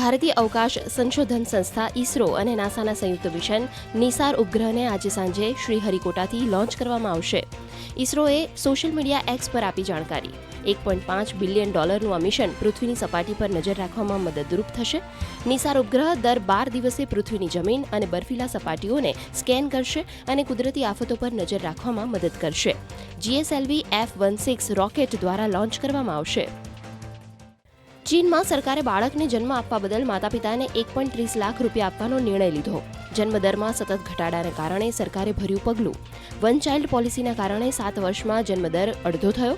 ભારતીય અવકાશ સંશોધન સંસ્થા ઇસરો અને નાસાના સંયુક્ત મિશન નિસાર ઉપગ્રહને આજે સાંજે શ્રીહરિકોટાથી લોન્ચ કરવામાં આવશે. ઇસરોએ સોશિયલ મીડિયા એક્સ પર આપી જાણકારી. $1.5 બિલિયન આ મિશન પૃથ્વીની સપાટી પર નજર રાખવામાં મદદરૂપ થશે. નિસાર ઉપગ્રહ દર 12 દિવસે પૃથ્વીની જમીન અને બર્ફીલા સપાટીઓને સ્કેન કરશે અને કુદરતી આફતો પર નજર રાખવામાં મદદ કરશે. GSLV F-16 રોકેટ દ્વારા લોન્ચ કરવામાં આવશે. ચીનમાં સરકારે બાળકને જન્મ આપવા બદલ માતાપિતાને $1.30 લાખ આપવાનો નિર્ણય લીધો. જન્મદરમાં સતત ઘટાડાને કારણે સરકારે ભર્યું પગલું. વન ચાઇલ્ડ પોલિસીના કારણે 7 વર્ષમાં જન્મદર અડધો થયો.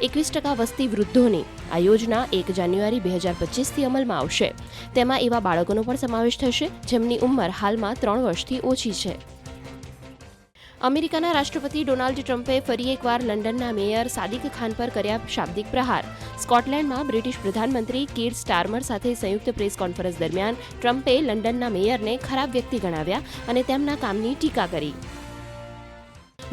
21% વસ્તી વૃદ્ધોની આ યોજના 1 જાન્યુઆરી 2025થી અમલમાં આવશે. તેમાં એવા બાળકોનો પણ સમાવેશ થશે જેમની ઉંમર હાલમાં 3 વર્ષથી ઓછી છે. અમેરિકાના રાષ્ટ્રપતિ ડોનાલ્ડ ટ્રમ્પે ફરી એકવાર લંડનના મેયર સાદિક ખાન પર કર્યા શાબ્દિક પ્રહાર. સ્કોટલેન્ડમાં બ્રિટિશ પ્રધાનમંત્રી કીર સ્ટારમર સાથે સંયુક્ત પ્રેસ કોન્ફરન્સ દરમિયાન ટ્રમ્પે લંડનના મેયરને ખરાબ વ્યક્તિ ગણાવ્યા અને તેમના કામની ટીકા કરી.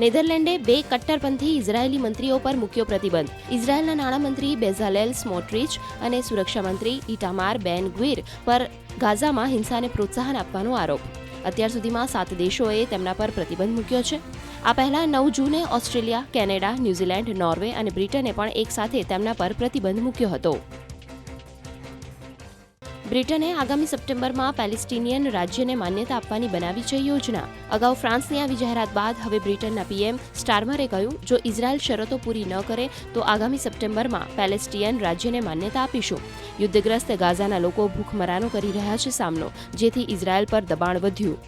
નેધરલેન્ડે 2 કટ્ટરપંથી ઇઝરાયેલી મંત્રીઓ પર મૂક્યો પ્રતિબંધ. ઇઝરાયેલના નાણામંત્રી બેઝાલેલ સ્મોટ્રિચ અને સુરક્ષા મંત્રી ઇટામાર બેન ગ્વીર પર ગાઝામાં હિંસાને પ્રોત્સાહન આપવાનો આરોપ. અત્યાર સુધીમાં 7 દેશોએ તેમના પર પ્રતિબંધ મૂક્યો છે. આ પહેલા 9 જૂને ઓસ્ટ્રેલિયા, કેનેડા, ન્યૂઝીલેન્ડ, નોર્વે અને બ્રિટને પણ એક સાથે તેમના પર પ્રતિબંધ મૂક્યો હતો. બ્રિટને આગામી સપ્ટેમ્બરમાં પેલેસ્ટિનિયન રાજ્યને માન્યતા આપવાની બનાવી છે યોજના. અગાઉ ફ્રાન્સની આવી જાહેરાત બાદ હવે બ્રિટનના પીએમ સ્ટારમરે કહ્યું, જો ઇઝરાયલ શરતો પૂરી ન કરે તો આગામી સપ્ટેમ્બરમાં પેલેસ્ટિયન રાજ્યને માન્યતા આપીશું. યુદ્ધગ્રસ્ત ગાઝાના લોકો ભૂખમરાનો કરી રહ્યા છે સામનો, જેથી ઇઝરાયલ પર દબાણ વધ્યું.